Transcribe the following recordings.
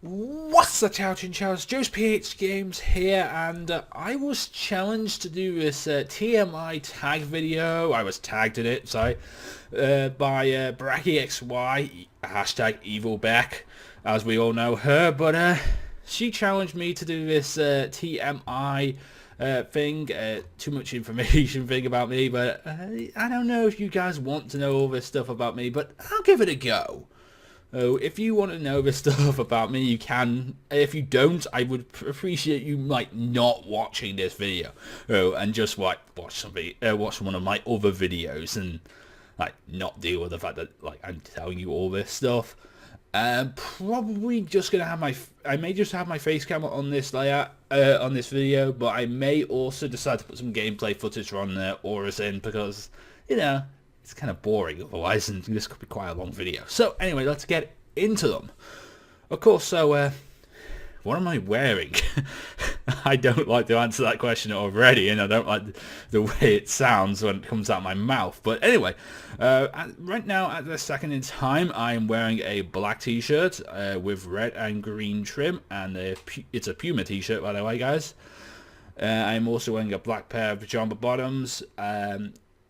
What's the chow chinchows? JoesphGames here, and I was challenged to do this TMI tag video. I was tagged in it, sorry, by Burakki XY, hashtag evil Beck, as we all know her, but she challenged me to do this TMI thing, too much information thing about me, but I don't know if you guys want to know all this stuff about me, but I'll give it a go. Oh, if you want to know this stuff about me, you can. If you don't, I would appreciate you not watching this video. Oh, and just watch watch one of my other videos and not deal with the fact that I'm telling you all this stuff. Probably just gonna have I may just have my face cam on this layout on this video, but I may also decide to put some gameplay footage on there or as in because it's kind of boring otherwise, and this could be quite a long video. So anyway, let's get into them. Of course, so what am I wearing? I don't like to answer that question already, and I don't like the way it sounds when it comes out of my mouth. But anyway, right now at this second in time, I'm wearing a black t-shirt with red and green trim, and it's a Puma t-shirt, by the way, guys. I'm also wearing a black pair of pajama bottoms.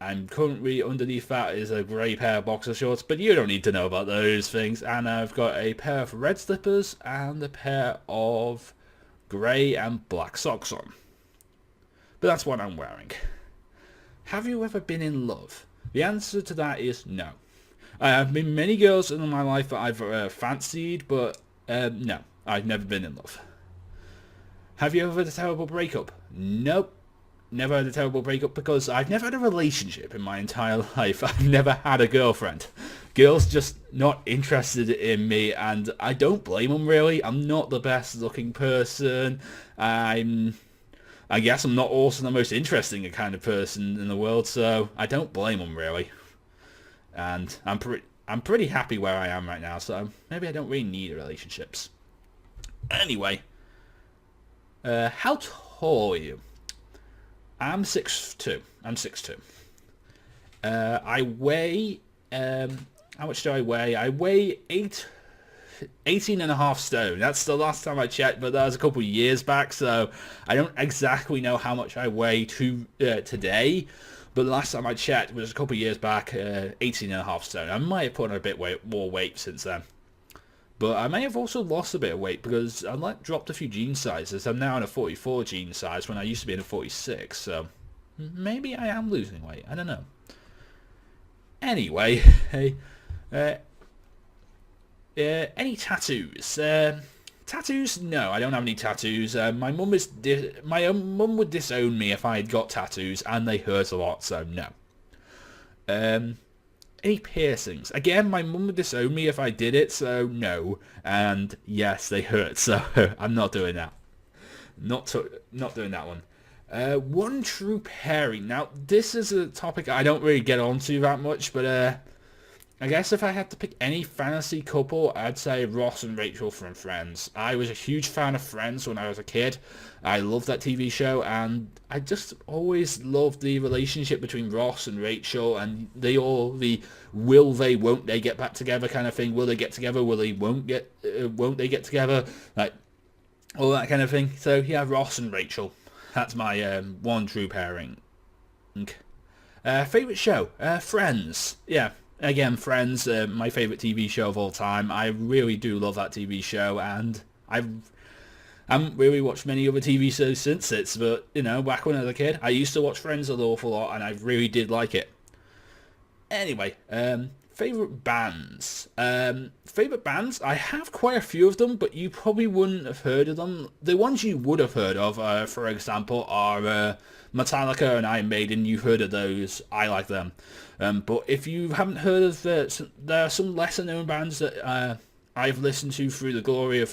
I'm currently underneath that is a grey pair of boxer shorts, but you don't need to know about those things. And I've got a pair of red slippers and a pair of grey and black socks on. But that's what I'm wearing. Have you ever been in love? The answer to that is no. I have been many girls in my life that I've fancied, but no, I've never been in love. Have you ever had a terrible breakup? Nope. Never had a terrible breakup because I've never had a relationship in my entire life. I've never had a girlfriend. Girls just not interested in me, and I don't blame them really. I'm not the best looking person. I guess I'm not also the most interesting kind of person in the world, so I don't blame them really. And I'm pretty happy where I am right now, so maybe I don't really need relationships. Anyway, how tall are you? I'm 6'2". I'm 6'2". I weigh, how much do I weigh? I weigh 18.5 stone. That's the last time I checked, but that was a couple of years back, so I don't exactly know how much I weigh today. But the last time I checked was a couple of years back, 18.5 stone. I might have put on a bit more weight since then. But I may have also lost a bit of weight because I dropped a few jean sizes. I'm now in a 44 jean size when I used to be in a 46, so maybe I am losing weight. I don't know. Anyway, any tattoos? Tattoos? No, I don't have any tattoos. My mum would disown me if I had got tattoos, and they hurt a lot, so no. Any piercings? Again, my mum would disown me if I did it, so no. And yes, they hurt, so I'm not doing that. Not doing that one. One true pairing. Now, this is a topic I don't really get onto that much, but I guess if I had to pick any fantasy couple, I'd say Ross and Rachel from Friends. I was a huge fan of Friends when I was a kid. I loved that TV show, and I just always loved the relationship between Ross and Rachel, and the will they, won't they get back together kind of thing. Will they get together? Won't they get together? Like, all that kind of thing. So, yeah, Ross and Rachel. That's my one true pairing. Favourite show? Friends. Yeah. Again, Friends, my favourite TV show of all time. I really do love that TV show, and I haven't really watched many other TV shows since it, but, back when I was a kid, I used to watch Friends an awful lot, and I really did like it. Anyway, favourite bands. Favourite bands? I have quite a few of them, but you probably wouldn't have heard of them. The ones you would have heard of, for example, are Metallica and Iron Maiden. You've heard of those. I like them. But if you haven't heard of there are some lesser known bands that I've listened to through the glory of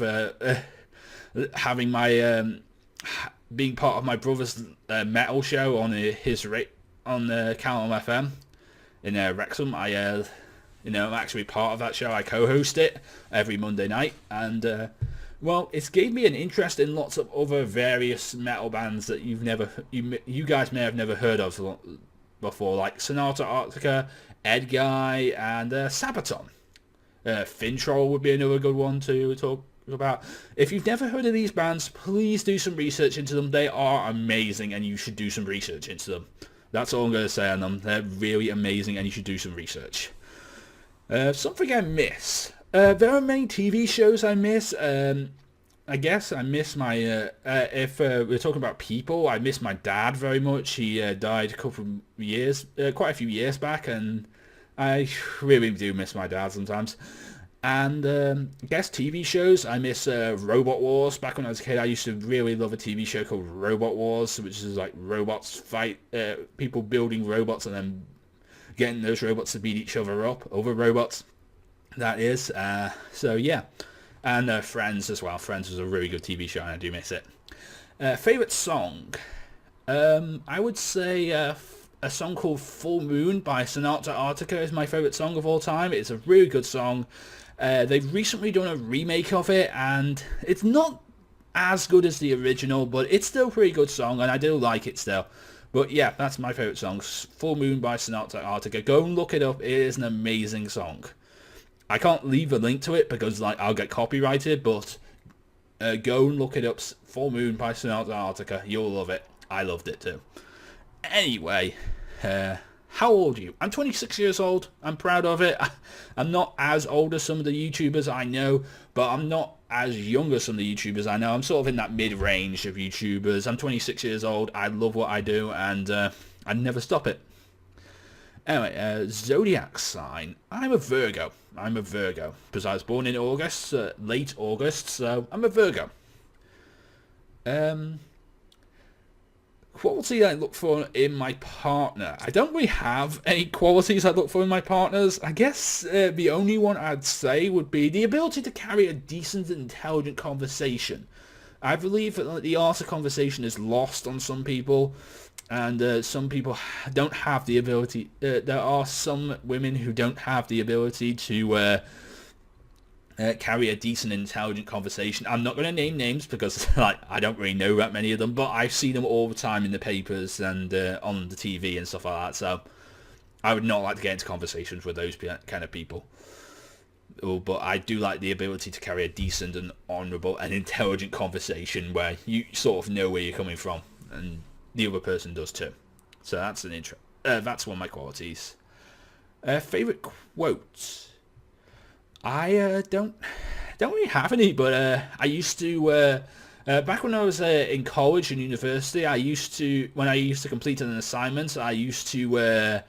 having my being part of my brother's metal show on on Calum FM in Wrexham. I'm actually part of that show. I co-host it every Monday night, and well, it's gave me an interest in lots of other various metal bands that you guys may have never heard of before, like Sonata Arctica, Edguy, and Sabaton. Fintroll would be another good one to talk about. If you've never heard of these bands, please do some research into them. They are amazing, and you should do some research into them. That's all I'm going to say on them. They're really amazing, and you should do some research. Something I miss. There are many TV shows I miss. I guess I miss my, if we're talking about people, I miss my dad very much. He died a couple of years, quite a few years back, and I really do miss my dad sometimes. And I guess TV shows, I miss Robot Wars. Back when I was a kid, I used to really love a TV show called Robot Wars, which is like robots fight, people building robots and then getting those robots to beat each other up, other robots, that is. So yeah. And Friends as well. Friends was a really good TV show, and I do miss it. Favourite song? I would say a song called Full Moon by Sonata Arctica is my favourite song of all time. It's a really good song. They've recently done a remake of it, and it's not as good as the original, but it's still a pretty good song, and I do like it still. But yeah, that's my favourite song. Full Moon by Sonata Arctica. Go and look it up. It is an amazing song. I can't leave a link to it because like I'll get copyrighted, but go and look it up. Full Moon by Sonata Arctica. You'll love it. I loved it too. Anyway, how old are you? I'm 26 years old. I'm proud of it. I'm not as old as some of the YouTubers I know, but I'm not as young as some of the YouTubers I know. I'm sort of in that mid-range of YouTubers. I'm 26 years old. I love what I do, and I never stop it. Anyway, zodiac sign. I'm a Virgo. Because I was born in August, late August, so I'm a Virgo. Quality I look for in my partner. I don't really have any qualities I look for in my partners. I guess the only one I'd say would be the ability to carry a decent and intelligent conversation. I believe that the art of conversation is lost on some people, and some people don't have the ability. There are some women who don't have the ability to carry a decent, intelligent conversation. I'm not going to name names because like I don't really know that many of them, but I see them all the time in the papers and on the TV and stuff like that. So I would not like to get into conversations with those kind of people. But I do like the ability to carry a decent and honourable and intelligent conversation where you sort of know where you're coming from, and the other person does too. So that's an intro. That's one of my qualities. Favourite quotes? I don't really have any, but I used to back when I was in college and university. When I used to complete an assignment, I used to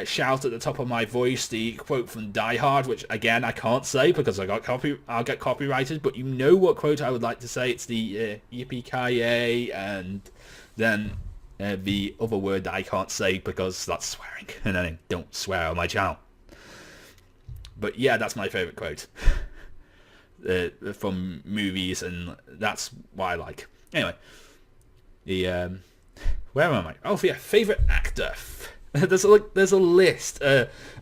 shout at the top of my voice the quote from Die Hard, which again I can't say because I'll get copyrighted. But you know what quote I would like to say? It's the yippee-ki-yay, and then the other word that I can't say because that's swearing, and I don't swear on my channel. But yeah, that's my favourite quote from movies, and that's what I like. Anyway, where am I? Oh yeah, favourite actor. There's a list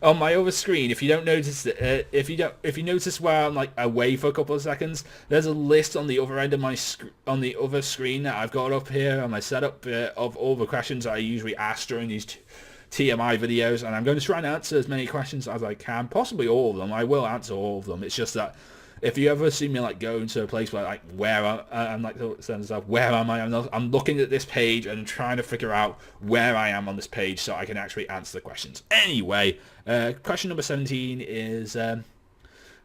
on my other screen. If you don't notice it, if you notice where I'm like away for a couple of seconds, there's a list on the other end of my on the other screen that I've got up here on my setup of all the questions I usually ask during these TMI videos, and I'm going to try and answer as many questions as I can, possibly all of them. I will answer all of them. It's just that if you ever see me like go into a place where like I'm like where am I? I'm looking at this page and trying to figure out where I am on this page so I can actually answer the questions. Anyway, question number 17 is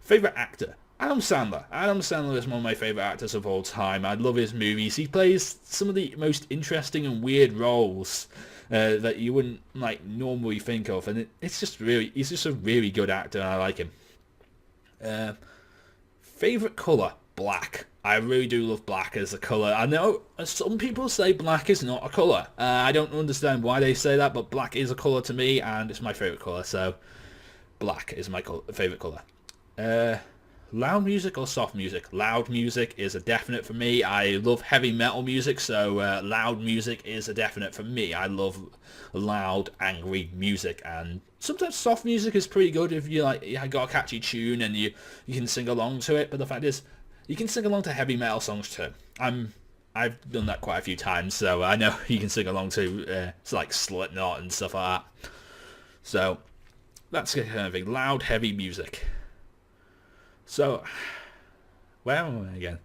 favorite actor. Adam Sandler. Adam Sandler is one of my favourite actors of all time. I love his movies. He plays some of the most interesting and weird roles that you wouldn't like normally think of, and he's just a really good actor, and I like him. Favourite colour? Black. I really do love black as a colour. I know some people say black is not a colour. I don't understand why they say that, but black is a colour to me, and it's my favourite colour, so black is my favourite colour. Loud music or soft music? Loud music is a definite for me. I love heavy metal music, so loud music is a definite for me. I love loud, angry music, and sometimes soft music is pretty good if you got a catchy tune and you can sing along to it. But the fact is, you can sing along to heavy metal songs too. I've done that quite a few times, so I know you can sing along to like Slipknot and stuff like that. So that's kind of thing. Loud, heavy music. So, Where am I again?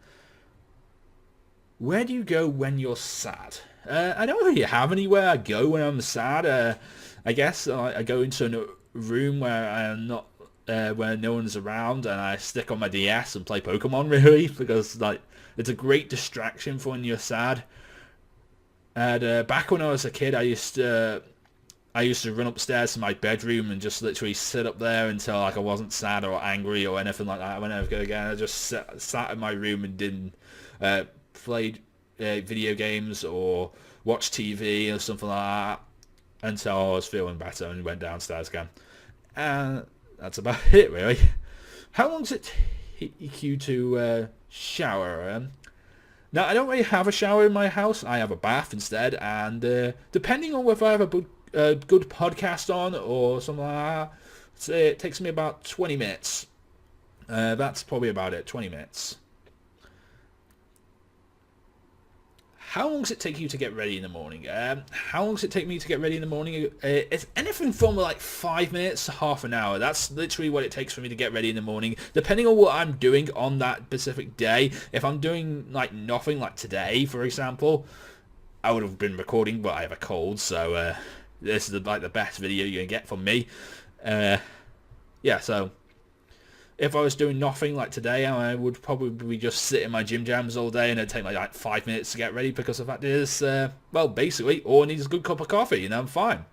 Where do you go when you're sad? I don't really have anywhere I go when I'm sad. I guess I go into a room where I'm not, where no one's around, and I stick on my DS and play Pokemon really, because like it's a great distraction for when you're sad. And back when I was a kid, I used to run upstairs to my bedroom and just literally sit up there until like I wasn't sad or angry or anything like that. Whenever I go again, I just sat in my room and didn't played video games or watched TV or something like that until I was feeling better and went downstairs again. And that's about it, really. How long does it take you to shower? Now, I don't really have a shower in my house. I have a bath instead, and depending on whether I have a good podcast on or something like that, say it takes me about 20 minutes. That's probably about it, 20 minutes. How long does it take you to get ready in the morning? How long does it take me to get ready in the morning? It's anything from like 5 minutes to half an hour. That's literally what it takes for me to get ready in the morning, depending on what I'm doing on that specific day. If I'm doing like nothing, like today, for example, I would have been recording, but I have a cold, so this is like the best video you're gonna get from me. Yeah, so if I was doing nothing like today, I would probably just sit in my gym jams all day, and it'd take like 5 minutes to get ready, because the fact is, well, basically, all I need is a good cup of coffee, and I'm fine.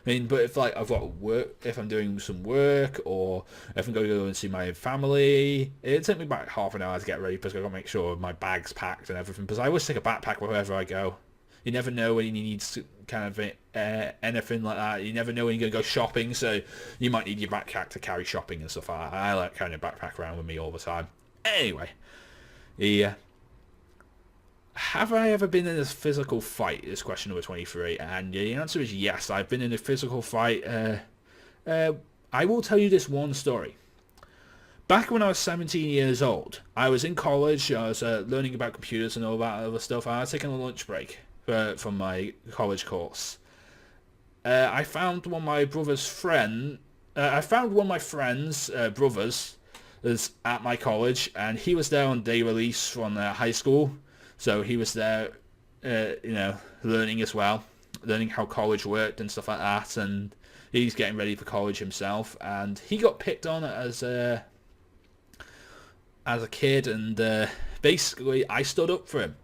I mean, but if like I've got work, if I'm doing some work, or if I'm going to go and see my family, it'd take me about half an hour to get ready, because I've got to make sure my bag's packed and everything, because I always take a backpack wherever I go. You never know when you need to kind of anything like that. You never know when you're going to go shopping, so you might need your backpack to carry shopping and stuff like that. I like carrying a backpack around with me all the time. Anyway, yeah. Have I ever been in a physical fight? Is question number 23, and the answer is yes. I've been in a physical fight. I will tell you this one story. Back when I was 17 years old, I was in college. I was learning about computers and all that other stuff. I was taking a lunch break from my college course. I found one of my brother's friend. I found one of my friend's brothers is at my college, and he was there on day release from high school. So he was there, learning as well, learning how college worked and stuff like that. And he's getting ready for college himself. And he got picked on as a kid, and basically I stood up for him.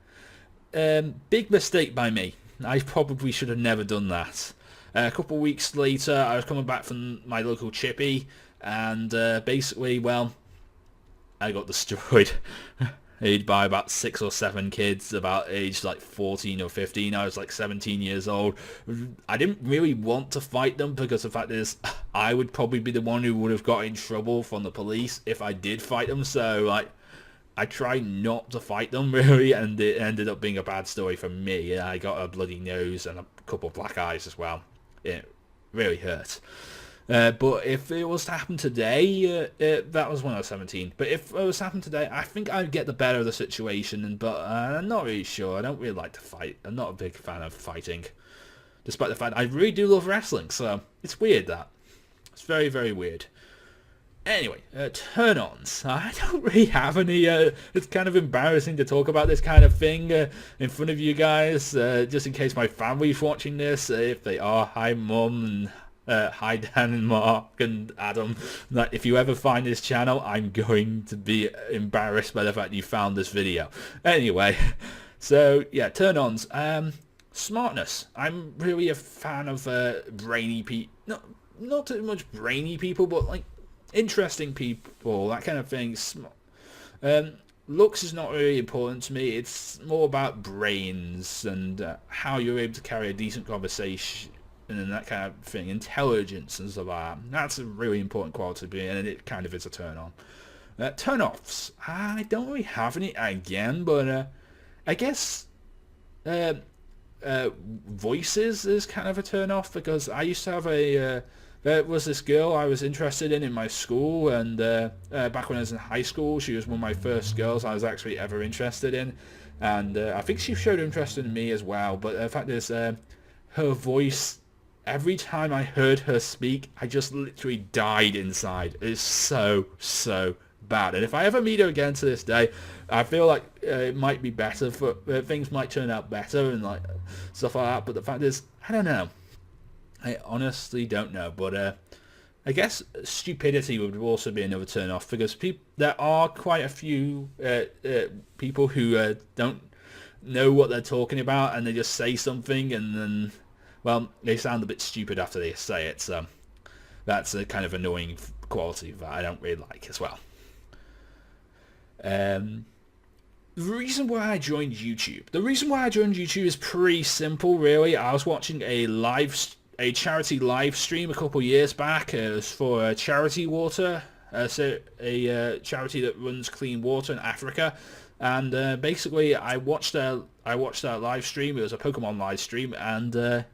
Big mistake by me. I probably should have never done that. A couple of weeks later, I was coming back from my local chippy, and basically, well, I got destroyed. By about 6 or 7 kids about age like 14 or 15. I was like 17 years old. I didn't really want to fight them, because the fact is I would probably be the one who would have got in trouble from the police if I did fight them. So like I tried not to fight them really, and it ended up being a bad story for me. I got a bloody nose and a couple of black eyes as well. It really hurt. But if it was to happen today, that was when I was 17. But if it was to happen today, I think I'd get the better of the situation. But I'm not really sure. I don't really like to fight. I'm not a big fan of fighting, despite the fact I really do love wrestling. So it's weird that. It's very, very weird. Anyway, turn-ons. I don't really have any. It's kind of embarrassing to talk about this kind of thing in front of you guys, just in case my family's watching this. If they are, hi Mum, and hi Dan and Mark and Adam. Like, if you ever find this channel, I'm going to be embarrassed by the fact you found this video. Anyway, so yeah, turn-ons. Smartness. I'm really a fan of brainy people. Not too much brainy people, but like interesting people, that kind of thing. Looks is not really important to me. It's more about brains and how you're able to carry a decent conversation and that kind of thing. Intelligence and stuff like that. That's a really important quality to me, and it kind of is a turn on. Turn-offs. I don't really have any again, but I guess voices is kind of a turn-off, because I used to have there was this girl I was interested in my school, and back when I was in high school, she was one of my first girls I was actually ever interested in, and I think she showed interest in me as well. But the fact is, her voice, every time I heard her speak, I just literally died inside. It's so bad. And if I ever meet her again to this day, I feel like it might be better for things might turn out better and like stuff like that. But the fact is, I don't know. I honestly don't know. But I guess stupidity would also be another turn off, because there are quite a few people who don't know what they're talking about, and they just say something and then, well, they sound a bit stupid after they say it. So that's a kind of annoying quality that I don't really like as well. The reason why I joined YouTube is pretty simple, really. I was watching a charity live stream a couple years back. It was for charity water, a charity that runs clean water in Africa. And basically, I watched that live stream. It was a Pokemon live stream, and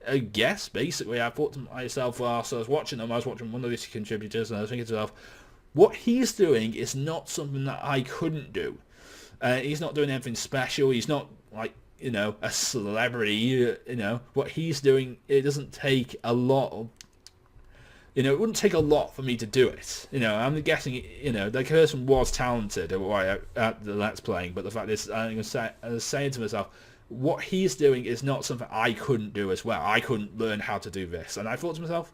I guess basically I thought to myself whilst I was watching them, I was watching one of these contributors, and I was thinking to myself, what he's doing is not something that I couldn't do. He's not doing anything special. He's not like, you know, a celebrity. You know, what he's doing, it doesn't take a lot of, you know, it wouldn't take a lot for me to do it. You know, I'm guessing, you know, the person was talented at the Let's Playing, but the fact is, I was saying to myself, what he's doing is not something I couldn't do as well. I couldn't learn how to do this. And I thought to myself,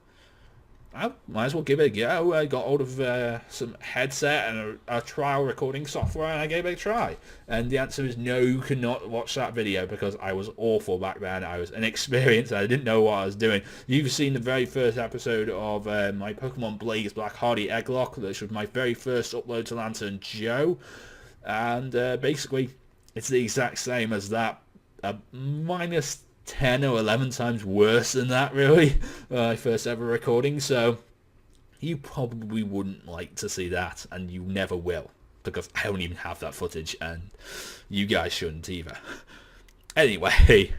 I might as well give it a go. I got hold of some headset and a trial recording software, and I gave it a try. And the answer is no, you cannot watch that video, because I was awful back then. I was inexperienced. I didn't know what I was doing. You've seen the very first episode of my Pokemon Blaze Black Hardy Egglock, which was my very first upload to Lantern Joe. And basically, it's the exact same as that. Minus 10 or 11 times worse than that, really, my first ever recording. So you probably wouldn't like to see that, and you never will, because I don't even have that footage, and you guys shouldn't either. Anyway,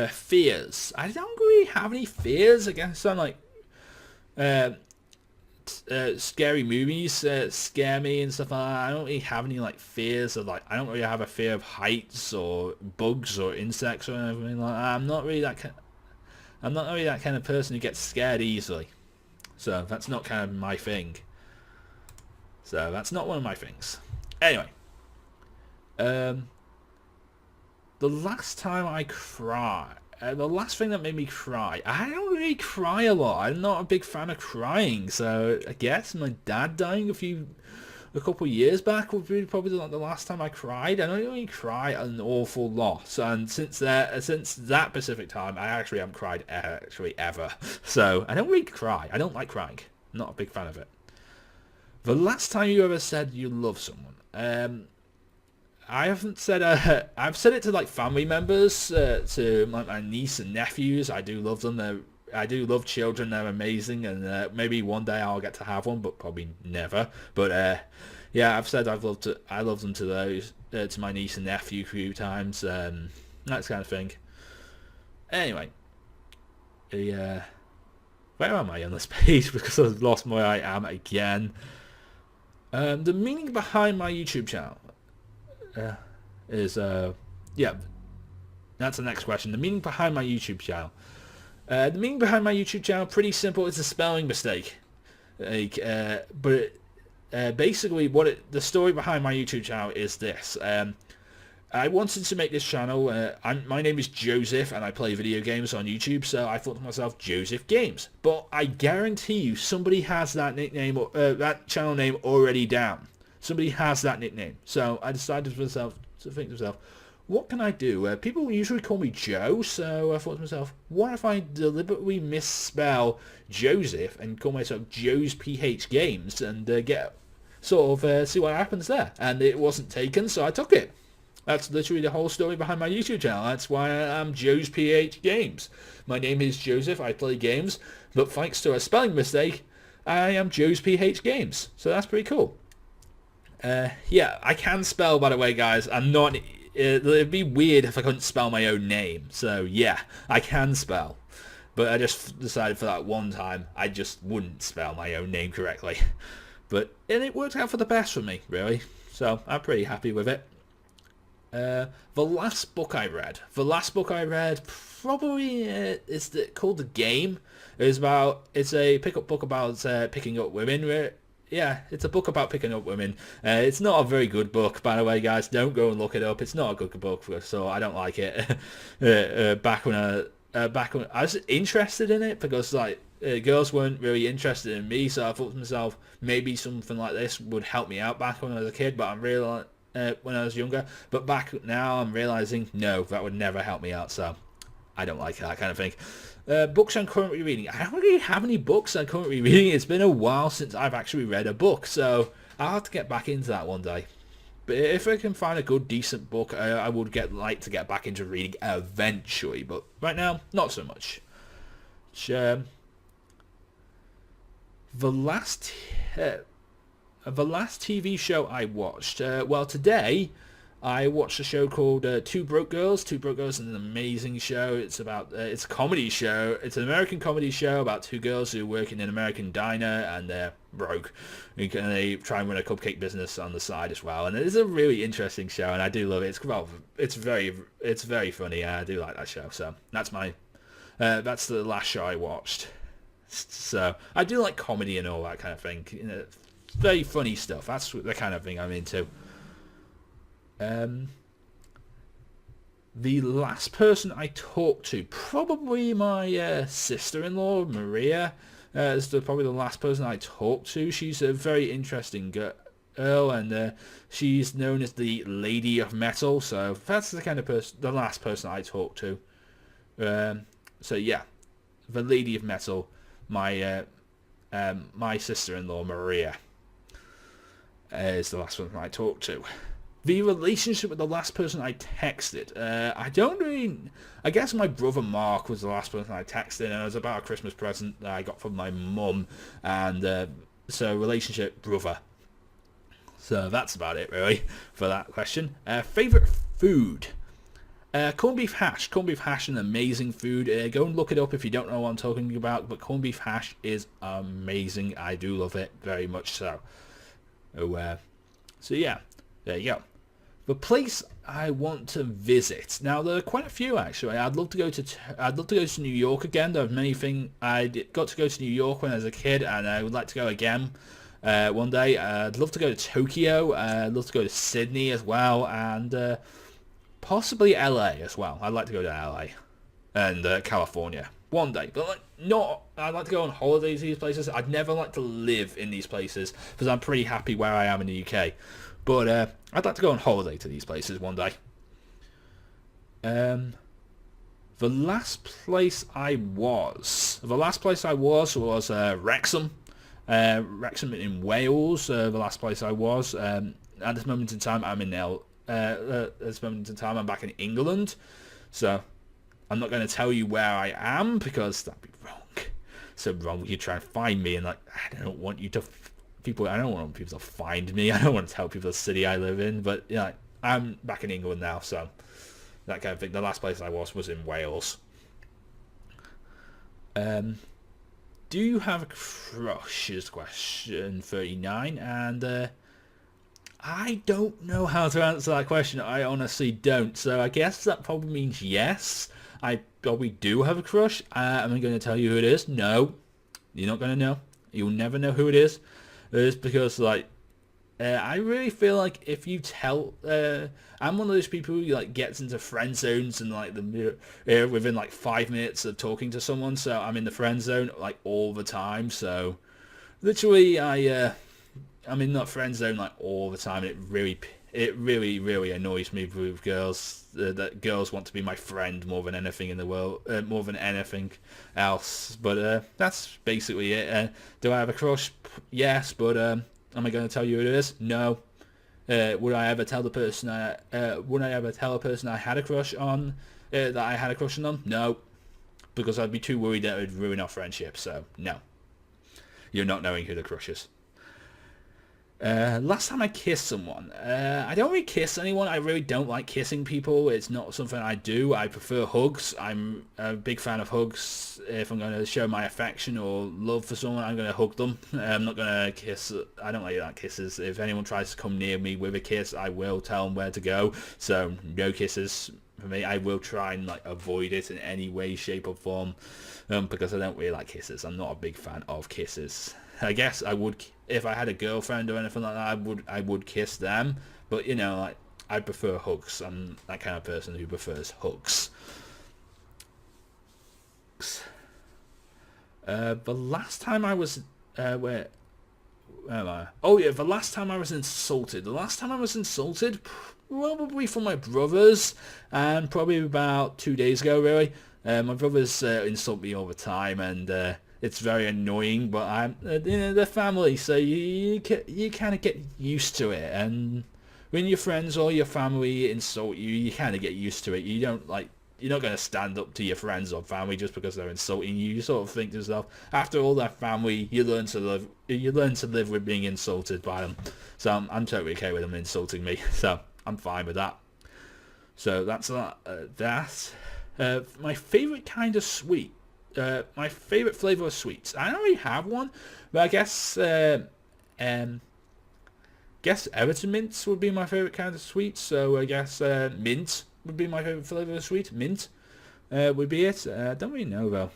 fears. I don't really have any fears. I guess I'm like scary movies scare me and stuff like that. I don't really have any like fears of, like, I don't really have a fear of heights or bugs or insects or anything like that. I'm not really that kind of person who gets scared easily. So that's not kind of my thing. So that's not one of my things. Anyway, the last time I cried, the last thing that made me cry, I don't really cry a lot. I'm not a big fan of crying, so I guess my dad dying a couple of years back would be probably the last time I cried. I don't really cry an awful lot, and since that specific time, I actually haven't cried ever. So I don't really cry. I don't like crying. I'm not a big fan of it. The last time you ever said you love someone, I haven't said. I've said it to like family members, to my niece and nephews. I do love them. I do love children. They're amazing, and maybe one day I'll get to have one, but probably never. But yeah, I've said I love them to those, to my niece and nephew a few times. That kind of thing. Anyway, where am I on this page? Because I've lost where I am again. The meaning behind my YouTube channel. Is yeah, that's the next question. The meaning behind my YouTube channel. The meaning behind my YouTube channel, pretty simple. It's a spelling mistake. Like, but basically, the story behind my YouTube channel is this. I wanted to make this channel. My name is Joseph, and I play video games on YouTube. So I thought to myself, JoesphGames. But I guarantee you, somebody has that nickname or that channel name already down. Somebody has that nickname. So I decided to think to myself, what can I do? People usually call me Joe, so I thought to myself, what if I deliberately misspell Joseph and call myself JoesphGames and get sort of see what happens there? And it wasn't taken, so I took it. That's literally the whole story behind my YouTube channel. That's why I am JoesphGames. My name is Joseph. I play games, but thanks to a spelling mistake, I am JoesphGames. So that's pretty cool. Yeah, I can spell, by the way, guys. I'm not. It'd be weird if I couldn't spell my own name. So yeah, I can spell, but I just decided for that one time I just wouldn't spell my own name correctly. And it worked out for the best for me, really. So I'm pretty happy with it. The last book I read probably called The Game. It's a pickup book about picking up women. yeah, it's a book about picking up women. It's not a very good book, by the way, guys. Don't go and look it up. It's not a good book, so I don't like it. Back when I was interested in it because like girls weren't really interested in me, so I thought to myself maybe something like this would help me out back when I was a kid. But I'm really when I was younger. But back now, I'm realizing no, that would never help me out. So I don't like that kind of thing. Books I'm currently reading. I don't really have any books I'm currently reading. It's been a while since I've actually read a book, so I'll have to get back into that one day. But if I can find a good, decent book, I would like to get back into reading eventually. But right now, not so much. The last TV show I watched. Well, today I watched a show called Two Broke Girls. Two Broke Girls is an amazing show. It's about it's a comedy show. It's an American comedy show about two girls who work in an American diner and they're broke. And they try and run a cupcake business on the side as well. And it's a really interesting show, and I do love it. It's very funny. I do like that show. So that's that's the last show I watched. So I do like comedy and all that kind of thing. You know, very funny stuff. That's the kind of thing I'm into. The last person I talked to, probably my sister-in-law, Maria, is probably the last person I talked to. She's a very interesting girl, and she's known as the Lady of Metal, so that's the kind of the last person I talked to. So yeah, the Lady of Metal, my sister-in-law, Maria, is the last person I talked to. The relationship with the last person I texted. I guess my brother Mark was the last person I texted, and it was about a Christmas present that I got from my mum, and so relationship, brother. So that's about it, really, for that question. Favourite food? Corned beef hash. Corned beef hash is an amazing food. Go and look it up if you don't know what I'm talking about, but corned beef hash is amazing. I do love it very much so. So yeah, there you go. The place I want to visit. Now there are quite a few actually. I'd love to go to New York again. There are many things. Got to go to New York when I was a kid, and I would like to go again one day. I'd love to go to Tokyo. I'd love to go to Sydney as well, and possibly LA as well. I'd like to go to LA and California one day, but I'd like to go on holidays to these places. I'd never like to live in these places because I'm pretty happy where I am in the UK. But I'd like to go on holiday to these places one day. The last place I was Wrexham. Wrexham in Wales. The last place I was. At this moment in time, I'm back in England. So I'm not going to tell you where I am because that'd be wrong. So wrong. You try and find me, and I don't want people to find me. I don't want to tell people the city I live in, but yeah, I'm back in England now, so that kind of thing. The last place I was in Wales. Do you have a crush? Is question 39, and I don't know how to answer that question. I honestly don't. So I guess that probably means yes. I probably do have a crush. Am I going to tell you who it is? No, you're not going to know. You'll never know who it is. It's because I really feel like if you tell, I'm one of those people who gets into friend zones and within 5 minutes of talking to someone. So I'm in the friend zone all the time. So literally, I'm in that friend zone all the time. It really annoys me with girls that girls want to be my friend more than anything in the world, more than anything else. But that's basically it. Do I have a crush? Yes, but am I going to tell you who it is? No. Would I ever tell a person I had a crush on? That I had a crush on them? No, because I'd be too worried that it would ruin our friendship. So no, you're not knowing who the crush is. Last time I kissed someone. I don't really kiss anyone. I really don't like kissing people. It's not something I do. I prefer hugs. I'm a big fan of hugs. If I'm going to show my affection or love for someone, I'm going to hug them. I'm not going to kiss. I don't like kisses. If anyone tries to come near me with a kiss, I will tell them where to go. So no kisses for me. I will try and avoid it in any way, shape or form, because I don't really like kisses. I'm not a big fan of kisses. I guess I would, if I had a girlfriend or anything like that, I would kiss them. But you know, like, I prefer hugs. I'm that kind of person who prefers hugs. The last time I was where am I? Oh yeah, the last time I was insulted. The last time I was insulted, probably from my brothers, and probably about 2 days ago. Really, my brothers insult me all the time, and it's very annoying. But I'm, you know, they're family, so you kind of get used to it. And when your friends or your family insult you, you kind of get used to it. You don't like. You're not going to stand up to your friends or family just because they're insulting you. You sort of think to yourself, after all that family, you learn to live. You learn to live with being insulted by them. So I'm totally okay with them insulting me. So I'm fine with that. So that's that. My favorite kind of sweet. My favorite flavor of sweets. I don't really have one, but I guess Everton mints would be my favorite kind of sweet. So I guess mint would be my favorite flavor of sweet. Mint would be it. I don't really know though.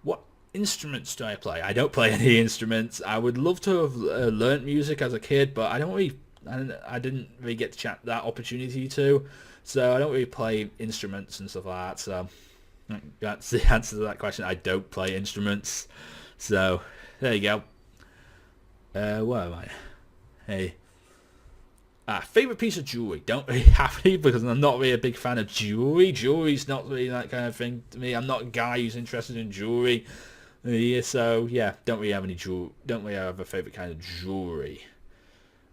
What instruments do I play? I don't play any instruments. I would love to have learnt music as a kid, but I didn't really get that opportunity to. So I don't really play instruments and stuff like that. So that's the answer to that question. I don't play instruments. So there you go. Where am I? Hey. Favorite piece of jewelry. Don't really have any because I'm not really a big fan of jewelry. Jewelry's not really that kind of thing to me. I'm not a guy who's interested in jewelry. So yeah, don't really have any jewelry. Don't really have a favorite kind of jewelry.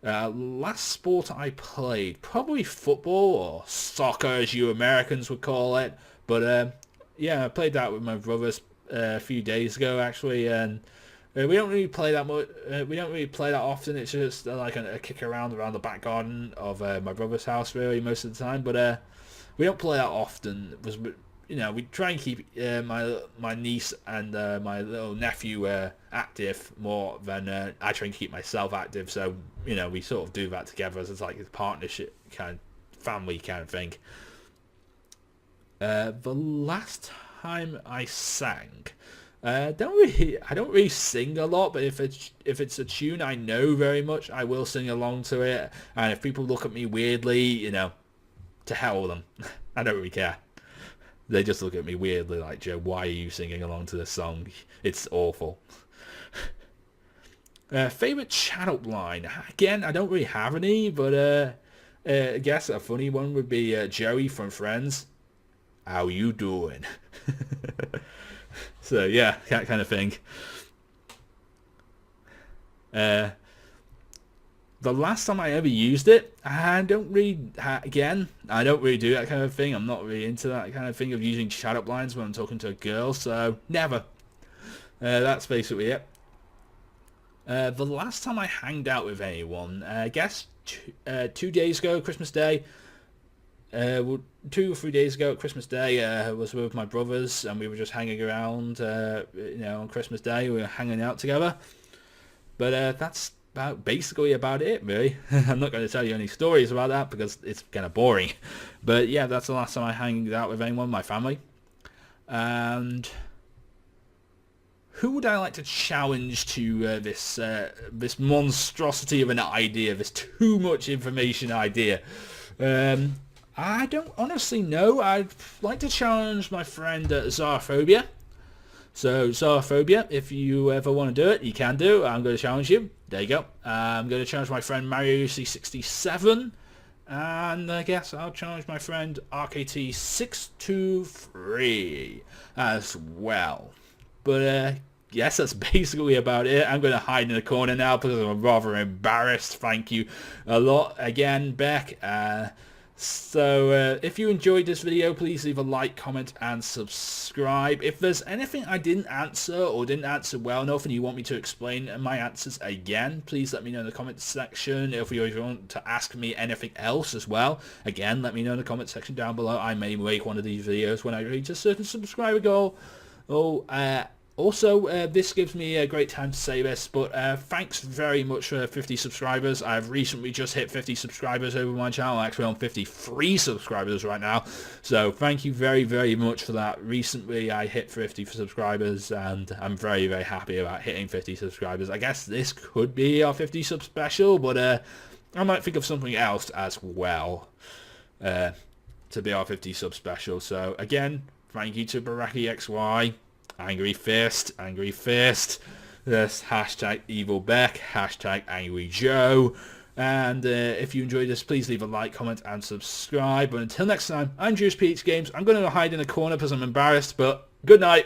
Last sport I played, probably football or soccer as you Americans would call it. But yeah, I played that with my brothers a few days ago actually, and we don't really play that much. We don't really play that often. It's just like a kick around the back garden of my brother's house, really, most of the time. But we don't play that often. Because we try and keep my niece and my little nephew active more than I try and keep myself active. So we sort of do that together as it's like a partnership kind of family kind of thing. The last time I sang. I don't really sing a lot, but if it's a tune I know very much, I will sing along to it. And if people look at me weirdly, to hell with them. I don't really care. They just look at me weirdly like, Joe, why are you singing along to this song? It's awful. Favorite chat-up line? Again, I don't really have any, but I guess a funny one would be Joey from Friends. How you doing? So yeah, that kind of thing. The last time I ever used it, I don't really do that kind of thing. I'm not really into that kind of thing of using chat-up lines when I'm talking to a girl, so never. That's basically it. The last time I hanged out with anyone, I guess 2 days ago, Christmas Day. 2 or 3 days ago at Christmas Day, I was with my brothers and we were just hanging around. On Christmas Day we were hanging out together. But that's basically about it, really. I'm not going to tell you any stories about that because it's kind of boring. But yeah, that's the last time I hanged out with anyone, my family. And who would I like to challenge to this monstrosity of an idea, this too much information idea? I don't honestly know. I'd like to challenge my friend TheZyropohobia. So Zyropohobia, if you ever want to do it, you can do. I'm going to challenge you. There you go. I'm going to challenge my friend Mario UC67. And I guess I'll challenge my friend RKT623 as well. But yes, that's basically about it. I'm going to hide in the corner now because I'm rather embarrassed. Thank you a lot again, Beck. So if you enjoyed this video, please leave a like, comment and subscribe. If there's anything I didn't answer or didn't answer well enough and you want me to explain my answers again, please let me know in the comment section. If you want to ask me anything else as well, again, let me know in the comment section down below. I may make one of these videos when I reach a certain subscriber goal. Also, this gives me a great time to say this, but thanks very much for 50 subscribers. I've recently just hit 50 subscribers over my channel. Actually, on 53 subscribers right now. So thank you very, very much for that. Recently, I hit 50 subscribers, and I'm very, very happy about hitting 50 subscribers. I guess this could be our 50 sub special, but I might think of something else as well to be our 50 sub special. So again, thank you to Burakki XY. Angry Fist, this hashtag Evil Beck, hashtag Angry Joe, and if you enjoyed this, please leave a like, comment, and subscribe. But until next time, I'm JoesphGames. I'm going to hide in a corner because I'm embarrassed, but good night.